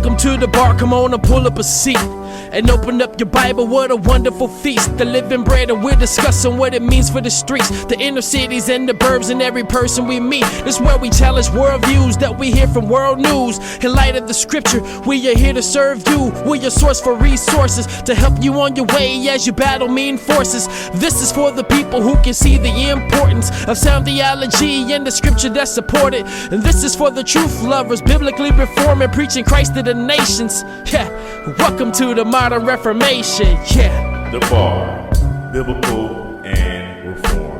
Welcome to the bar, come on and pull up a seat and open up your Bible, what a wonderful feast. The living bread, and we're discussing what it means for the streets, the inner cities and the burbs, and every person we meet. This is where we challenge worldviews that we hear from world news. In light of the scripture, we are here to serve you. We're your source for resources to help you on your way as you battle mean forces. This is for the people who can see the importance of sound theology and the scripture that support it. And this is for the truth lovers, biblically reforming, preaching Christ to the nations. Yeah, welcome to the modern Reformation. Yeah, the B.A.R, biblical and reformed.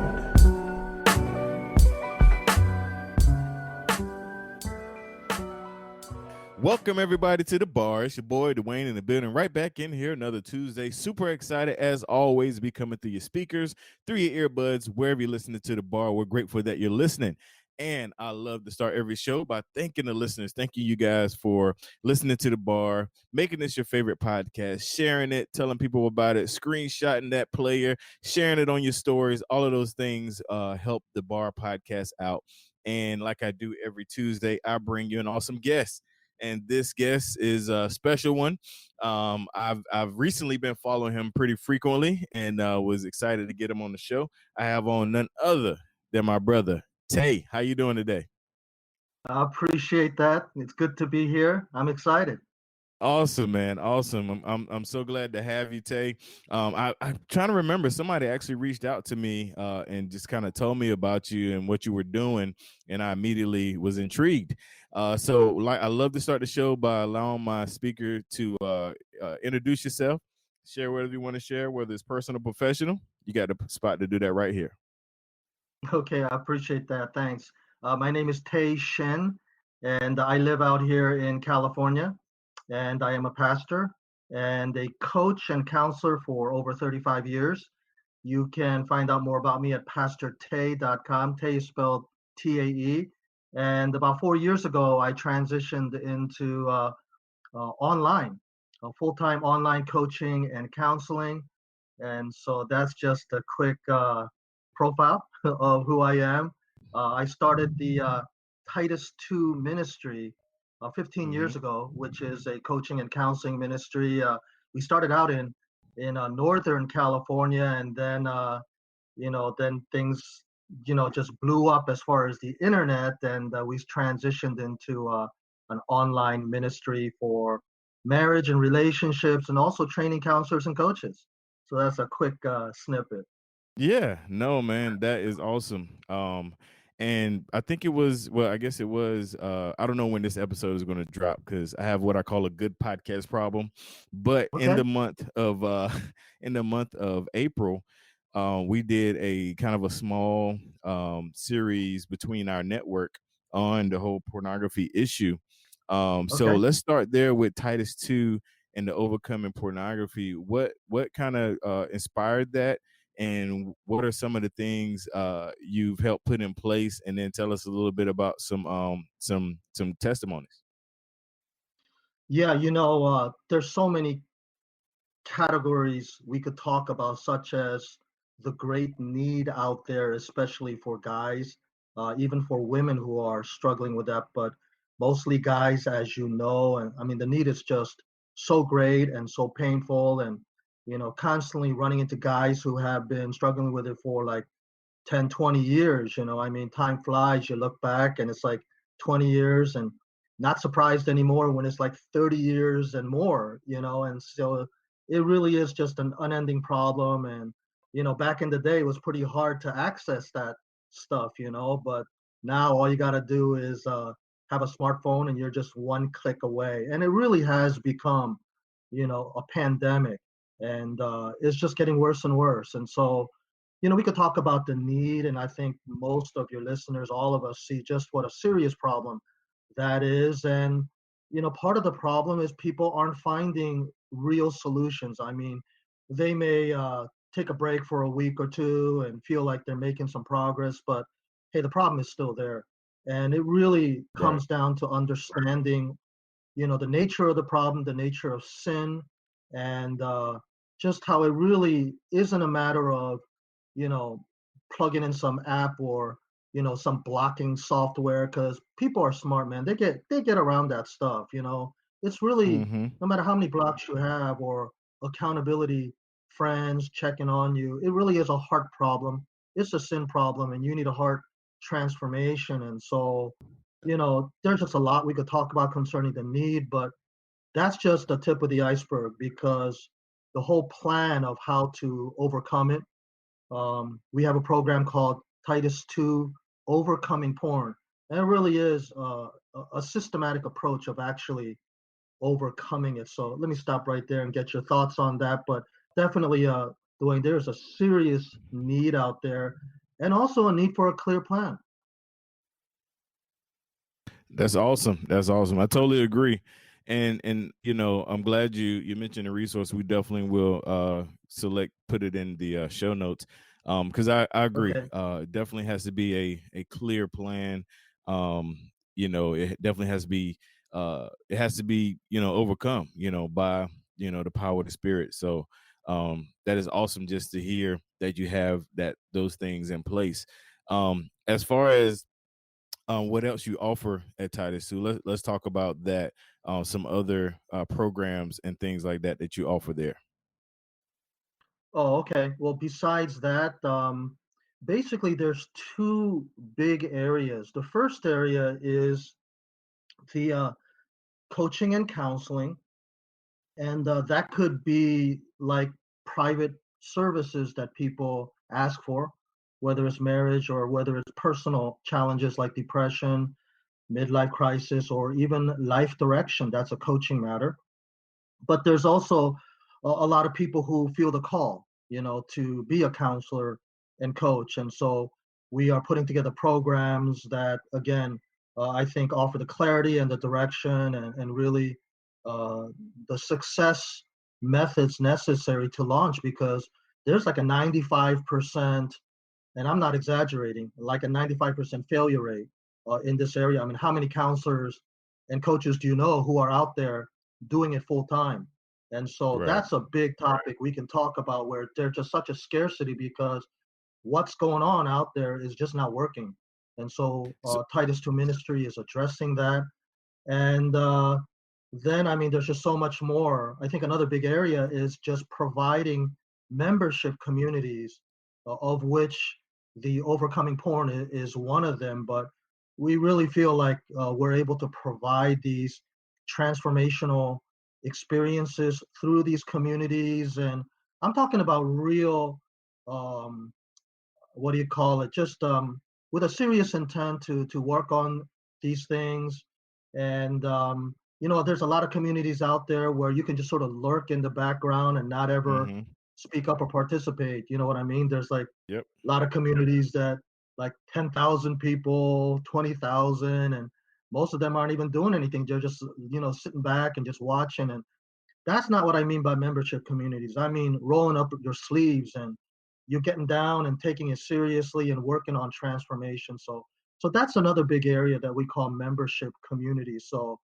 Welcome everybody to the B.A.R. It's your boy Dwayne in the building, right back in here another Tuesday. Super excited as always to be coming through your speakers, through your earbuds, wherever you're listening to the B.A.R. We're grateful that you're listening. And I love to start every show by thanking the listeners. Thank you guys for listening to the B.A.R, making this your favorite podcast, sharing it, telling people about it, screenshotting that player, sharing it on your stories. All of those things help the B.A.R podcast out. And like I do every Tuesday, I bring you an awesome guest. And this guest is a special one. I've recently been following him pretty frequently and was excited to get him on the show. I have on none other than my brother, Tae. How you doing today? I appreciate that. It's good to be here. I'm excited. Awesome, man. Awesome. I'm so glad to have you, Tae. I'm trying to remember, somebody actually reached out to me and just kind of told me about you and what you were doing, and I immediately was intrigued. So I love to start the show by allowing my speaker to introduce yourself, share whatever you want to share, whether it's personal or professional. You got the spot to do that right here. Okay, I appreciate that. Thanks. My name is Tae Shin, and I live out here in California. And I am a pastor and a coach and counselor for over 35 years. You can find out more about me at pastortae.com. Tae is spelled T-A-E. And about 4 years ago, I transitioned into online, full-time online coaching and counseling. And so that's just a quick profile of who I am. I started the Titus 2 ministry 15 years ago, which is a coaching and counseling ministry. We started out in Northern California, and then then things just blew up as far as the internet, and we transitioned into an online ministry for marriage and relationships, and also training counselors and coaches. So that's a quick snippet. Yeah, no, man, that is awesome. And I think it was, well, I guess it was, I don't know when this episode is going to drop because I have what I call a good podcast problem. But in Okay. the month of in the month of April, we did a kind of a small series between our network on the whole pornography issue. So Okay. let's start there with Titus 2 and the overcoming pornography. What kind of inspired that? And what are some of the things you've helped put in place, and then tell us a little bit about some testimonies. Yeah, there's so many categories we could talk about, such as the great need out there, especially for guys, even for women who are struggling with that, but mostly guys, as you know. And I mean, the need is just so great and so painful, and constantly running into guys who have been struggling with it for like 10, 20 years. I mean, time flies. You look back and it's like 20 years, and not surprised anymore when it's like 30 years and more, and so it really is just an unending problem. And back in the day, it was pretty hard to access that stuff, but now all you got to do is have a smartphone, and you're just one click away. And it really has become a pandemic, and it's just getting worse and worse. And so we could talk about the need, and I think most of your listeners, all of us, see just what a serious problem that is. And part of the problem is people aren't finding real solutions. I mean, they may take a break for a week or two and feel like they're making some progress, but hey, the problem is still there. And it really Right. comes down to understanding the nature of the problem, the nature of sin, and just how it really isn't a matter of you know plugging in some app or some blocking software, because people are smart, man. They get around that stuff. It's really, Mm-hmm. no matter how many blocks you have or accountability friends checking on you, it really is a heart problem. It's a sin problem, and you need a heart transformation. And so, there's just a lot we could talk about concerning the need, but that's just the tip of the iceberg because the whole plan of how to overcome it. We have a program called Titus 2 Overcoming Porn. And it really is a systematic approach of actually overcoming it. So let me stop right there and get your thoughts on that. But definitely, Dwayne, there's a serious need out there and also a need for a clear plan. That's awesome. That's awesome. I totally agree. And I'm glad you mentioned the resource. We definitely will put it in the show notes. Because I agree. Okay. It definitely has to be a clear plan. It definitely has to be overcome, by the power of the spirit. So that is awesome just to hear that you have those things in place. As far as what else you offer at Titus Sue? Let's talk about that. Some other programs and things like that you offer there. Oh, okay. Well, besides that, basically, there's two big areas. The first area is the coaching and counseling, and that could be like private services that people ask for, whether it's marriage or whether it's personal challenges like depression, midlife crisis, or even life direction. That's a coaching matter. But there's also a lot of people who feel the call, to be a counselor and coach. And so we are putting together programs that, again, I think offer the clarity and the direction and really uh, the success methods necessary to launch because there's like a 95%, and I'm not exaggerating, like a 95% failure rate in this area. I mean, how many counselors and coaches do you know who are out there doing it full time? And so Right. that's a big topic we can talk about where there's just such a scarcity because what's going on out there is just not working. And so So Titus 2 Ministry is addressing that. And then, I mean, there's just so much more. I think another big area is just providing membership communities, of which the Overcoming Porn is one of them. But we really feel like we're able to provide these transformational experiences through these communities. And I'm talking about real um, what do you call it? Just with a serious intent to work on these things. And there's a lot of communities out there where you can just sort of lurk in the background and not ever mm-hmm. speak up or participate. You know what I mean? There's like Yep. a lot of communities that like 10,000 people, 20,000, and most of them aren't even doing anything. They're just sitting back and just watching. And that's not what I mean by membership communities. I mean rolling up your sleeves and you're getting down and taking it seriously and working on transformation. So that's another big area that we call membership communities. So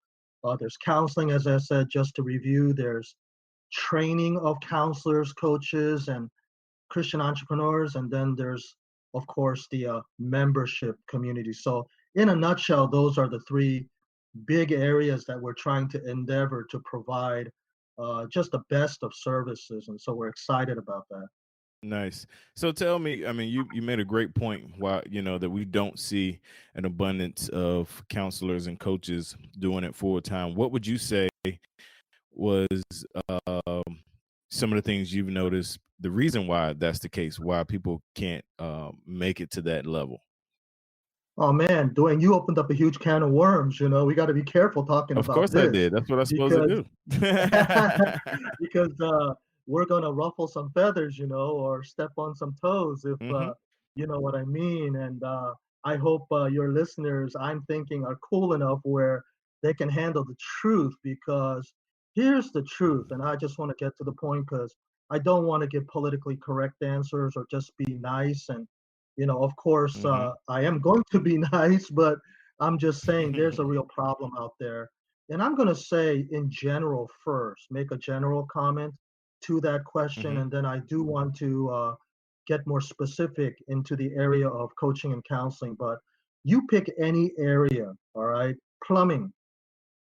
there's counseling, as I said, just to review. There's training of counselors, coaches, and Christian entrepreneurs, and then there's of course the membership community. So in a nutshell, those are the three big areas that we're trying to endeavor to provide just the best of services. And so we're excited about that. Nice. So tell me, I mean, you made a great point why, that we don't see an abundance of counselors and coaches doing it full time. What would you say was um, some of the things you've noticed, the reason why that's the case, why people can't make it to that level? Oh man, Dwayne, you opened up a huge can of worms. We got to be careful talking Of about course I this did. That's what I'm supposed to because do. because we're gonna ruffle some feathers, or step on some toes, if hmm you know what I mean. And I hope your listeners, I'm thinking, are cool enough where they can handle the truth because here's the truth. And I just want to get to the point because I don't want to give politically correct answers or just be nice. And of course, hmm I am going to be nice, but I'm just saying there's a real problem out there. And I'm going to say, in general, first, make a general comment to that question. hmm And then I do want to get more specific into the area of coaching and counseling. But you pick any area, all right? Plumbing,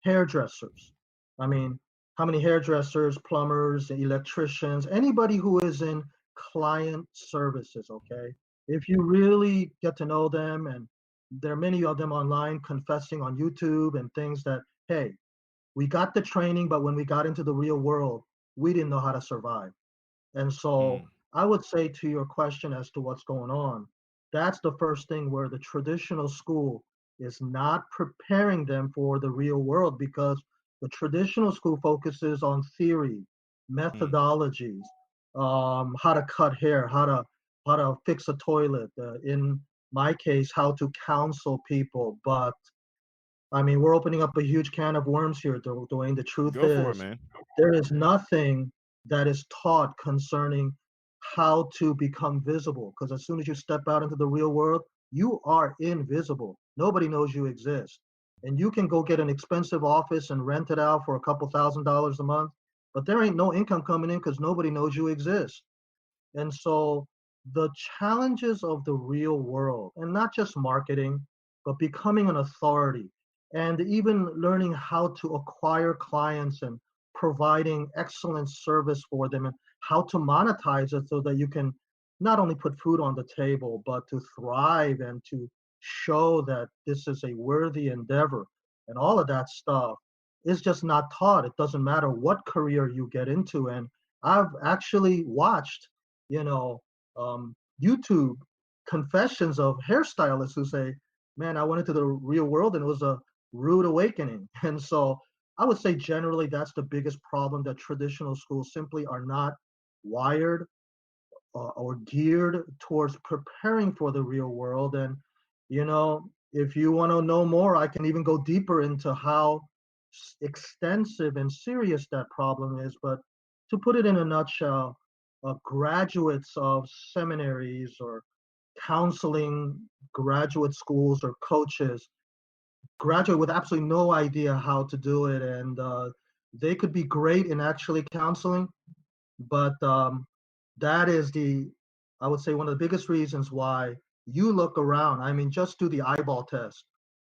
hairdressers, I mean, how many hairdressers, plumbers, electricians, anybody who is in client services, okay? If you really get to know them, and there are many of them online confessing on YouTube and things that, hey, we got the training, but when we got into the real world, we didn't know how to survive. And so Mm, I would say to your question as to what's going on, that's the first thing where the traditional school is not preparing them for the real world, because the traditional school focuses on theory, mm. methodologies, how to cut hair, how to fix a toilet. In my case, how to counsel people. But I mean, we're opening up a huge can of worms here, Dwayne. The truth Go for it, is, man. there is nothing that is taught concerning how to become visible. Because as soon as you step out into the real world, you are invisible. Nobody knows you exist. And you can go get an expensive office and rent it out for a couple $1,000s a month, but there ain't no income coming in because nobody knows you exist. And so the challenges of the real world, and not just marketing, but becoming an authority and even learning how to acquire clients and providing excellent service for them and how to monetize it so that you can not only put food on the table, but to thrive and to show that this is a worthy endeavor. And all of that stuff is just not taught. It doesn't matter what career you get into. And I've actually watched, you know, YouTube confessions of hairstylists who say, "Man, I went into the real world and it was a rude awakening." And so I would say generally that's the biggest problem, that traditional schools simply are not wired or geared towards preparing for the real world. And, if you want to know more, I can even go deeper into how extensive and serious that problem is. But to put it in a nutshell, graduates of seminaries or counseling graduate schools or coaches graduate with absolutely no idea how to do it. And they could be great in actually counseling, but that is I would say, one of the biggest reasons why you look around. I mean, just do the eyeball test.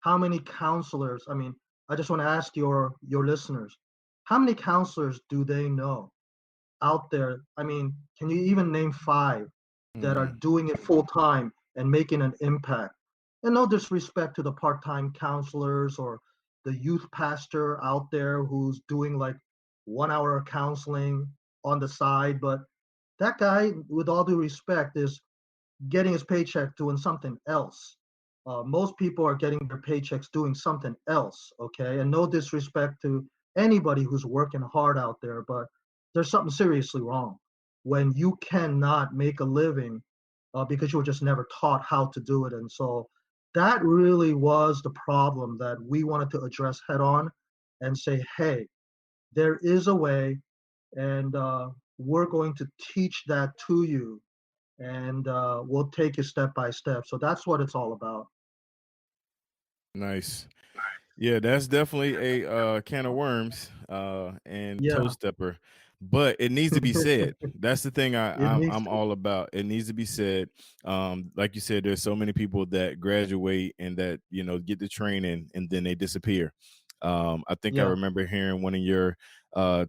How many counselors? I mean, I just want to ask your listeners, how many counselors do they know out there? I mean, can you even name five that are Mm. doing it full time and making an impact? And no disrespect to the part time counselors or the youth pastor out there who's doing like 1 hour of counseling on the side, but that guy, with all due respect, is getting his paycheck doing something else. Most people are getting their paychecks doing something else, okay? And no disrespect to anybody who's working hard out there, but there's something seriously wrong when you cannot make a living because you were just never taught how to do it. And so that really was the problem that we wanted to address head on and say, hey, there is a way, and we're going to teach that to you, and we'll take you step by step. So that's what it's all about. Nice. Yeah, that's definitely a can of worms and toe Yeah, stepper, but it needs to be said. That's the thing it needs I'm to. all about. It needs to be said. Like you said, there's so many people that graduate and that get the training and then they disappear. I think I Yeah, remember hearing one of your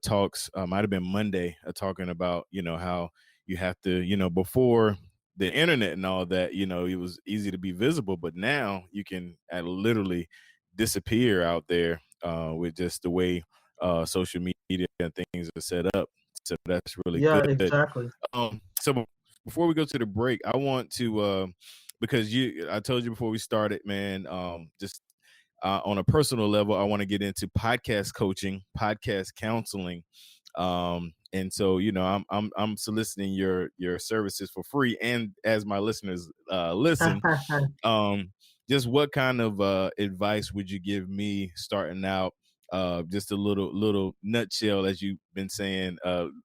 talks, might have been Monday, talking about how you have to before the internet and all that, it was easy to be visible, but now you can literally disappear out there with just the way social media and things are set up. So that's really yeah, good. exactly. So before we go to the break, I want to because I told you before we started, man, just on a personal level, I want to get into podcast coaching, podcast counseling. And so, I'm soliciting your services for free. And as my listeners listen, um, just what kind of advice would you give me starting out? Just a little nutshell, as you've been saying,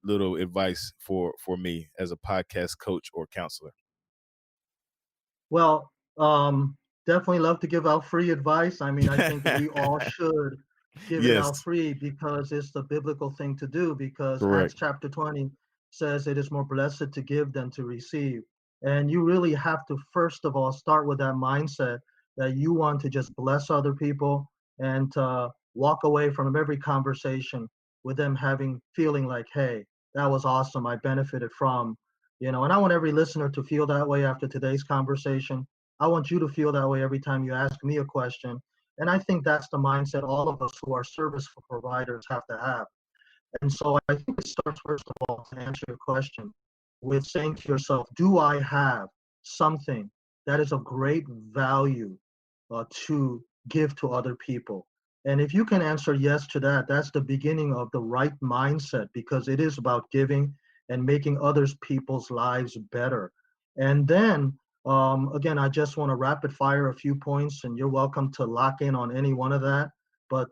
little advice for me as a podcast coach or counselor. Well, definitely love to give out free advice. I mean, I think we all should give it out Yes, free because it's the biblical thing to do. Because Acts correct. chapter 20 says it is more blessed to give than to receive. And you really have to, first of all, start with that mindset that you want to just bless other people and to walk away from every conversation with them having feeling like, hey, that was awesome. I benefited from, and I want every listener to feel that way after today's conversation. I want you to feel that way every time you ask me a question. And I think that's the mindset all of us who are service providers have to have. And so I think it starts, first of all, to answer your question with saying to yourself, do I have something that is of great value to give to other people? And if you can answer yes to that, that's the beginning of the right mindset, because it is about giving and making others people's lives better. And then, again, I just want to rapid fire a few points, and you're welcome to lock in on any one of that. But,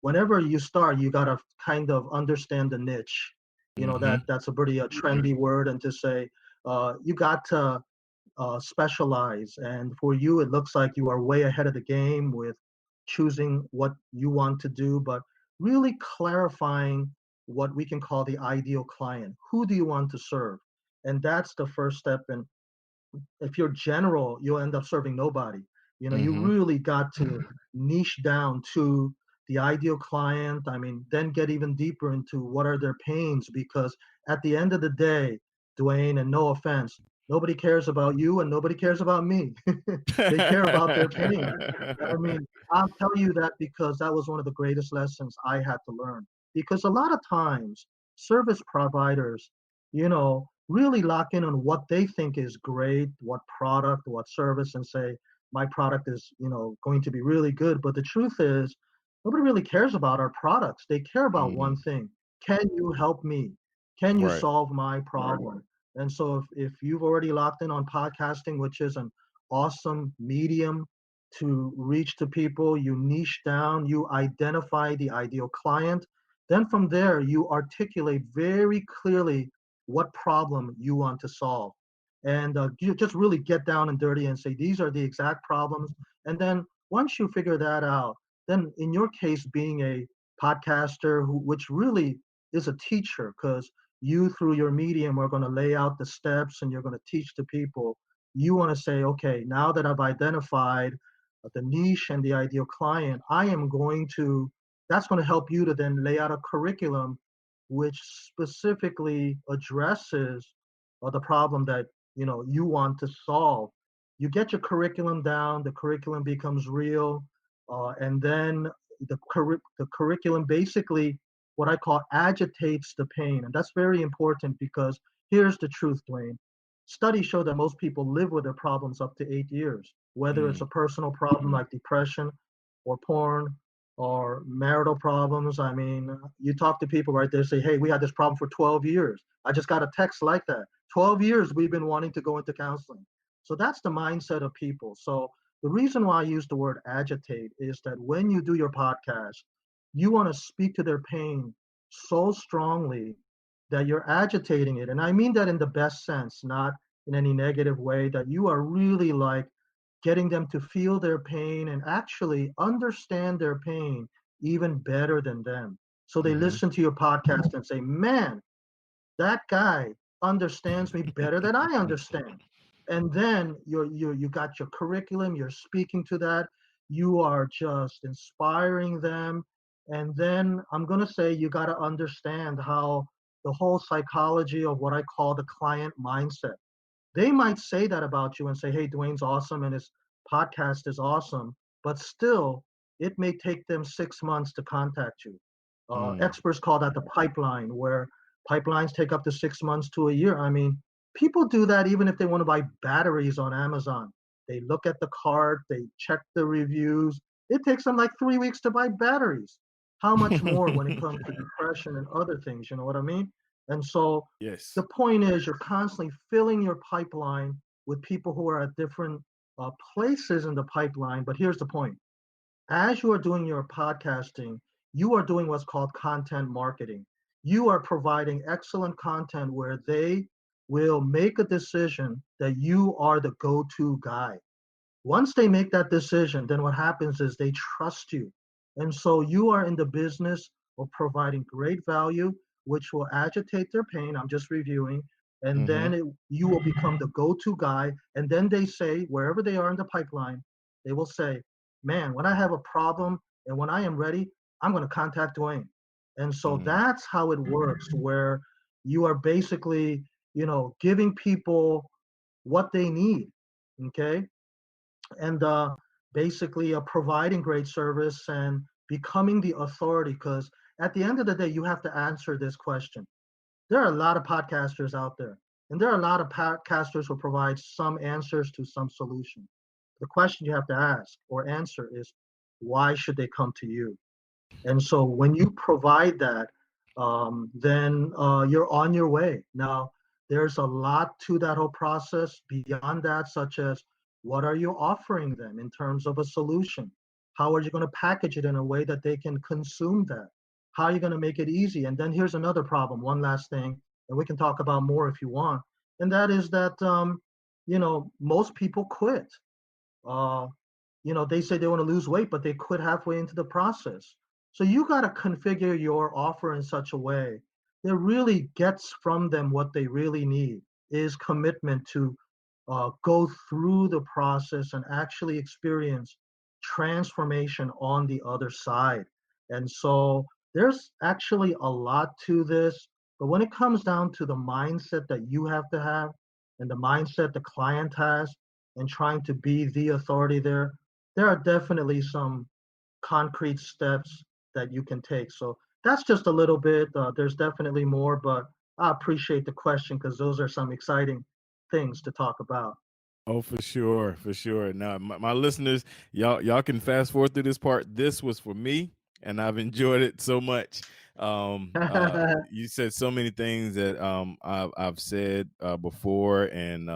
whenever you start, you got to kind of understand the niche. Mm-hmm. That's a pretty trendy word, and to say you got to specialize. And for you, it looks like you are way ahead of the game with choosing what you want to do, but really clarifying what we can call the ideal client. Who do you want to serve? And that's the first step. And if you're general, you'll end up serving nobody. You Mm-hmm. really got to niche down to the ideal client. I mean, then get even deeper into what are their pains, because at the end of the day, Dwayne, and no offense, nobody cares about you and nobody cares about me. They care about their pain. I mean, I'll tell you that because that was one of the greatest lessons I had to learn. Because a lot of times, service providers, really lock in on what they think is great, what product, what service, and say, my product is, going to be really good. But the truth is, nobody really cares about our products. They care about Mm-hmm. one thing. Can you help me? Can you Right. solve my problem? And so if you've already locked in on podcasting, which is an awesome medium to reach to people, you niche down, you identify the ideal client. Then from there, you articulate very clearly what problem you want to solve. And you just really get down and dirty and say, these are the exact problems. And then once you figure that out, then in your case, being a podcaster, which really is a teacher, because you, through your medium, are going to lay out the steps and you're going to teach the people. You want to say, okay, now that I've identified the niche and the ideal client, that's going to help you to then lay out a curriculum which specifically addresses the problem that you want to solve. You get your curriculum down, the curriculum becomes real, and then the curriculum basically what I call agitates the pain, and that's very important because here's the truth, Dwayne. Studies show that most people live with their problems up to 8 years, whether it's Mm. a personal problem like depression or porn or marital problems. I mean, you talk to people right there, say, hey, we had this problem for 12 years. I just got a text like that. 12 years we've been wanting to go into counseling. So that's the mindset of people. So the reason why I use the word agitate is that when you do your podcast, you want to speak to their pain so strongly that you're agitating it. And I mean that in the best sense, not in any negative way, that you are really like getting them to feel their pain and actually understand their pain even better than them. So they Mm-hmm. listen to your podcast and say, man, that guy understands me better than I understand. And then you got your curriculum, you're speaking to that, you are just inspiring them. And then I'm going to say you got to understand how the whole psychology of what I call the client mindset. They might say that about you and say, hey, Dwayne's awesome and his podcast is awesome, but still, it may take them 6 months to contact you. Mm. Experts call that the pipeline, where pipelines take up to 6 months to a year. I mean, people do that even if they want to buy batteries on Amazon. They look at the cart, they check the reviews. It takes them like 3 weeks to buy batteries. How much more when it comes to depression and other things, you know what I mean? And so Yes. the point is, you're constantly filling your pipeline with people who are at different places in the pipeline. But here's the point: as you are doing your podcasting, you are doing what's called content marketing. You are providing excellent content where they will make a decision that you are the go to guy. Once they make that decision, then what happens is they trust you. And so you are in the business of providing great value, which will agitate their pain. I'm just reviewing. And Mm-hmm. then you will become the go to guy. And then they say, wherever they are in the pipeline, they will say, man, when I have a problem And when I am ready, I'm going to contact Dwayne. And so Mm. that's how it works, where you are basically, giving people what they need. Okay. And basically providing great service and becoming the authority. Because at the end of the day, you have to answer this question. There are a lot of podcasters out there, and there are a lot of podcasters who provide some answers to some solution. The question you have to ask or answer is, why should they come to you? And so when you provide that, then you're on your way. Now, there's a lot to that whole process beyond that, such as what are you offering them in terms of a solution? How are you going to package it in a way that they can consume that? How are you going to make it easy? And then here's another problem, one last thing, and we can talk about more if you want. And that is that, most people quit. Uh, they say they want to lose weight, but they quit halfway into the process. So you got to configure your offer in such a way that really gets from them what they really need is commitment to go through the process and actually experience transformation on the other side. And so there's actually a lot to this, but when it comes down to the mindset that you have to have and the mindset the client has and trying to be the authority there are definitely some concrete steps that you can take. So that's just a little bit. There's definitely more, but I appreciate the question because those are some exciting things to talk about. Oh, for sure, for sure. Now, my listeners, y'all can fast forward through this part. This was for me, and I've enjoyed it so much. You said so many things that I've said before, and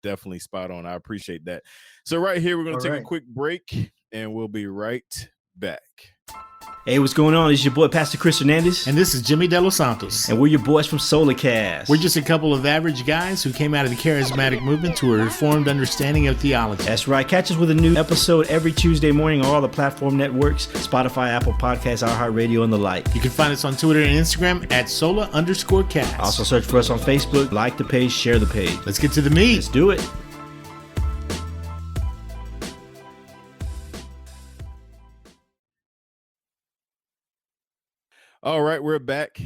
definitely spot on. I appreciate that. So right here, we're gonna All take a right. quick break, and we'll be right back. Hey, what's going on? It's your boy, Pastor Chris Hernandez. And this is Jimmy De Los Santos. And we're your boys from Solarcast. We're just a couple of average guys who came out of the charismatic movement to a reformed understanding of theology. That's right. Catch us with a new episode every Tuesday morning on all the platform networks, Spotify, Apple Podcasts, iHeartRadio, and the like. You can find us on Twitter and Instagram at Sola_cast. Also search for us on Facebook, like the page, share the page. Let's get to the meat. Let's do it. All right, we're back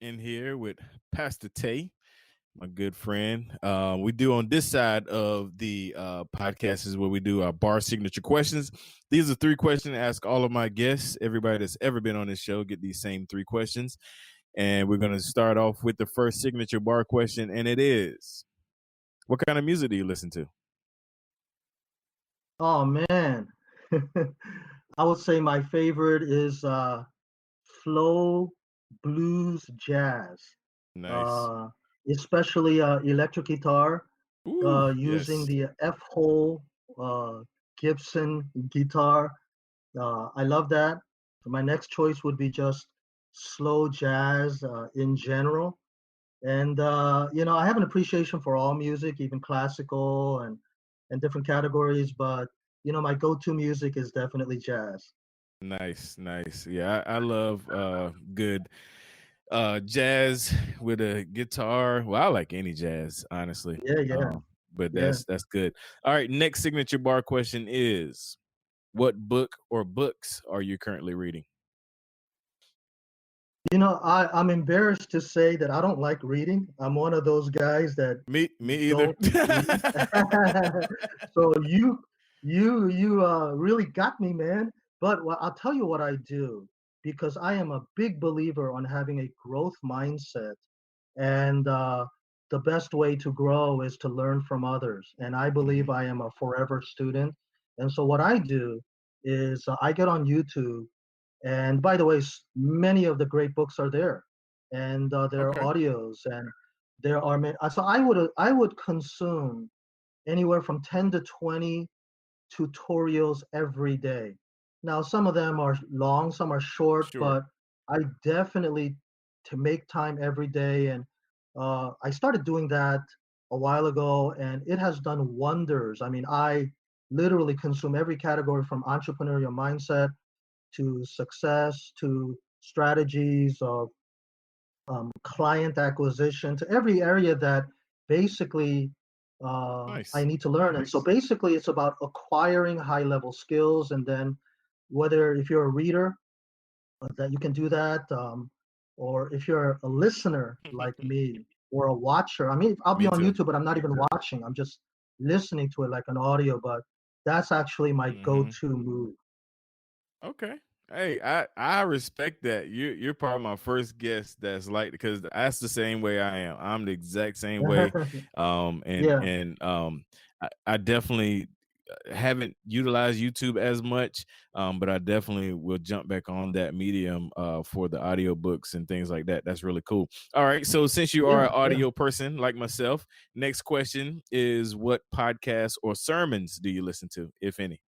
in here with Pastor Tae, my good friend. We do on this side of the podcast is where we do our bar signature questions. These are 3 questions I ask all of my guests. Everybody that's ever been on this show get these same 3 questions. And we're going to start off with the first signature bar question, and it is, what kind of music do you listen to? Oh man, I would say my favorite is flow, blues, jazz, Nice. uh, especially electric guitar Ooh, using yes. the F-hole uh, Gibson guitar. I love that. My next choice would be just slow jazz in general. And I have an appreciation for all music, even classical and different categories. But my go-to music is definitely jazz. Nice, nice. Yeah, I love good jazz with a guitar. Well, I like any jazz, honestly. Yeah, yeah, But yeah. that's good. All right, next signature bar question is, what book or books are you currently reading? I'm embarrassed to say that I don't like reading. I'm one of those guys that Me either. don't read. So you really got me, man. But I'll tell you what I do because I am a big believer on having a growth mindset, and the best way to grow is to learn from others. And I believe Mhm. I am a forever student. And so what I do is I get on YouTube, and by the way, many of the great books are there, and there are Okay, audios, and there are many. So I would consume anywhere from 10 to 20 tutorials every day. Now, some of them are long, some are short, sure. but I definitely to make time every day. And I started doing that a while ago, and it has done wonders. I mean, I literally consume every category from entrepreneurial mindset to success to strategies of client acquisition to every area that basically I Nice. need to learn. And so basically, it's about acquiring high level skills and then whether if you're a reader, that you can do that, or if you're a listener like me or a watcher. I mean, I'll be Me on too. YouTube, but I'm not even watching. I'm just listening to it like an audio. But that's actually my Hmm. go-to move. Okay. Hey, I respect that. You're probably my first guest that's like, because that's the same way I am. I'm the exact same way. And Yeah. I definitely haven't utilized YouTube as much, but I definitely will jump back on that medium for the audiobooks and things like that. That's really cool. All right. So since you are Yeah. an audio person like myself, next question is, what podcasts or sermons do you listen to, if any?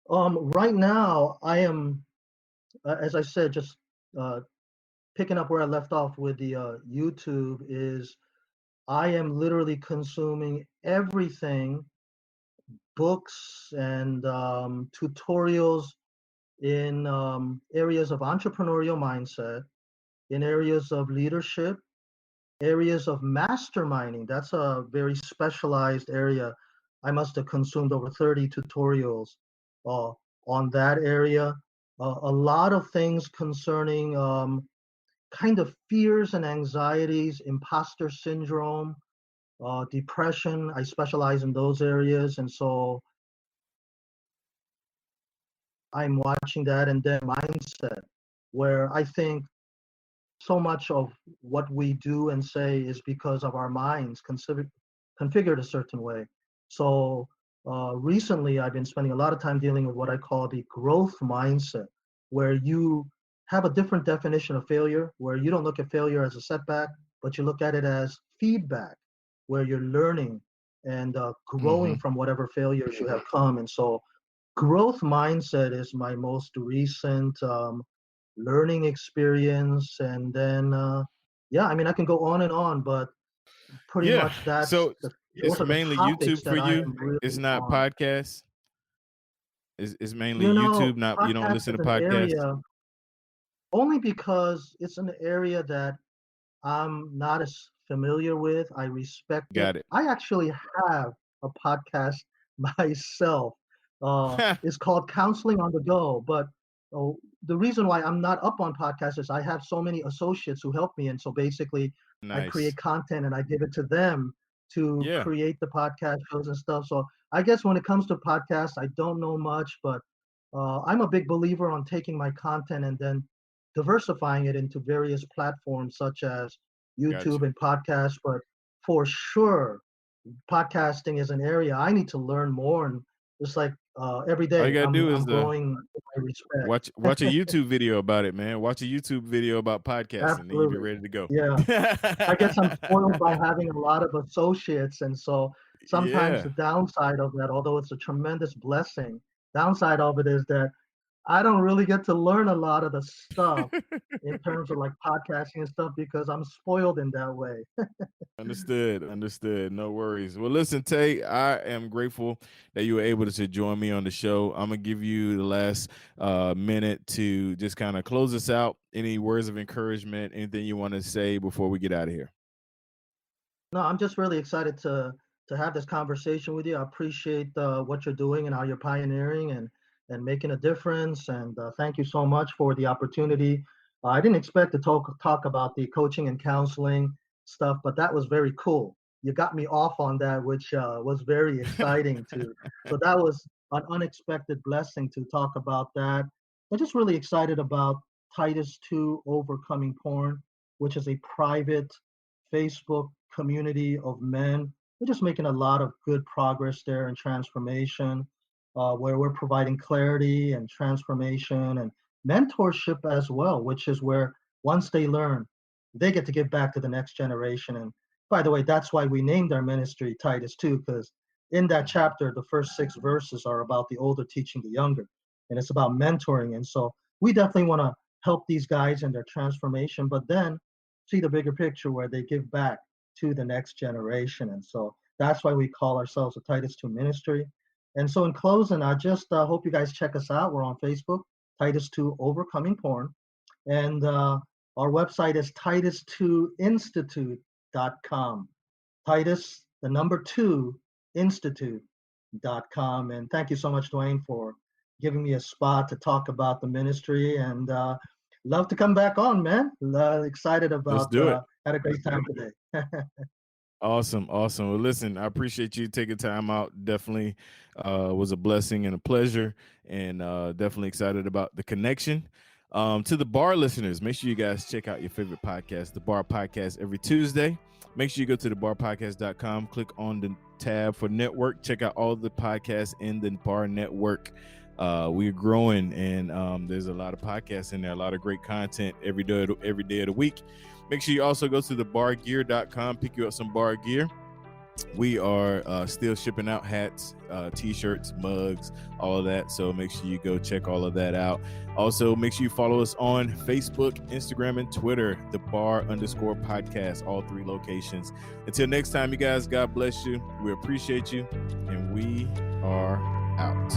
Right now, I am, as I said, just uh, picking up where I left off with the YouTube. Is I am literally consuming everything, books and tutorials in areas of entrepreneurial mindset, in areas of leadership, areas of masterminding. That's a very specialized area. I must have consumed over 30 tutorials uh, on that area. A lot of things concerning kind of fears and anxieties, imposter syndrome, depression. I specialize in those areas. And so I'm watching that, and then mindset, where I think so much of what we do and say is because of our minds configured a certain way. So recently, I've been spending a lot of time dealing with what I call the growth mindset, where you have a different definition of failure, where you don't look at failure as a setback, but you look at it as feedback, where you're learning and growing Hmm. from whatever failures you have come. And so growth mindset is my most recent learning experience. And then, yeah, I mean, I can go on and on, but pretty Yeah. much So it's those are the mainly topics YouTube for that I you. am really It's not on. podcasts. It's mainly You know, YouTube. Not, you don't podcast listen is to an podcasts. area only because it's an area that I'm not as familiar with. I respect it. Got it. I actually have a podcast myself. It's called Counseling on the Go. But oh, the reason why I'm not up on podcasts is I have so many associates who help me. And so basically, I Nice. create content and I give it to them to Yeah. create the podcast shows and stuff. So I guess when it comes to podcasts, I don't know much, but I'm a big believer on taking my content and then diversifying it into various platforms such as Got YouTube you. and podcasts. But for sure, podcasting is an area I need to learn more. And just like every All you day, gotta do I'm is growing in my watch a respect. YouTube video about it, man. Watch a YouTube video about podcasting, then you'll be Absolutely. ready to go. Yeah. I guess I'm spoiled by having a lot of associates. And so sometimes Yeah. the downside of that, although it's a tremendous blessing, downside of it is that I don't really get to learn a lot of the stuff in terms of like podcasting and stuff because I'm spoiled in that way. Understood. Understood. No worries. Well, listen, Tay, I am grateful that you were able to join me on the show. I'm gonna give you the last minute to just kind of close us out. Any words of encouragement? Anything you want to say before we get out of here? No, I'm just really excited to have this conversation with you. I appreciate what you're doing and how you're pioneering and making a difference. And thank you so much for the opportunity. I didn't expect to talk about the coaching and counseling stuff, but that was very cool. You got me off on that, which was very exciting too. So that was an unexpected blessing to talk about that. I'm just really excited about Titus 2 Overcoming Porn, which is a private Facebook community of men. We're just making a lot of good progress there and transformation, where we're providing clarity and transformation and mentorship as well, which is where once they learn, they get to give back to the next generation. And by the way, that's why we named our ministry Titus 2, because in that chapter, the first 6 verses are about the older teaching the younger, and it's about mentoring. And so we definitely want to help these guys in their transformation, but then see the bigger picture where they give back to the next generation. And so that's why we call ourselves a Titus 2 ministry. And so in closing, I just hope you guys check us out. We're on Facebook, Titus 2 Overcoming Porn. And our website is titus2institute.com. Titus, the number 2, institute.com. And thank you so much, Dwayne, for giving me a spot to talk about the ministry, and love to come back on, man. Excited Let's about do it. had a great time today. Awesome. Well, listen, I appreciate you taking time out. Definitely was a blessing and a pleasure, and definitely excited about the connection. To the bar listeners, make sure you guys check out your favorite podcast, the Bar Podcast, every Tuesday. Make sure you go to thebarpodcast.com, click on the tab for network, check out all the podcasts in the Bar Network. We're growing, and there's a lot of podcasts in there, a lot of great content every day of the week. Make sure you also go to thebargear.com, pick you up some bar gear. We are still shipping out hats, t-shirts, mugs, all of that. So make sure you go check all of that out. Also, make sure you follow us on Facebook, Instagram, and Twitter, the bar_podcast, all 3 locations. Until next time, you guys, God bless you. We appreciate you, and we are out.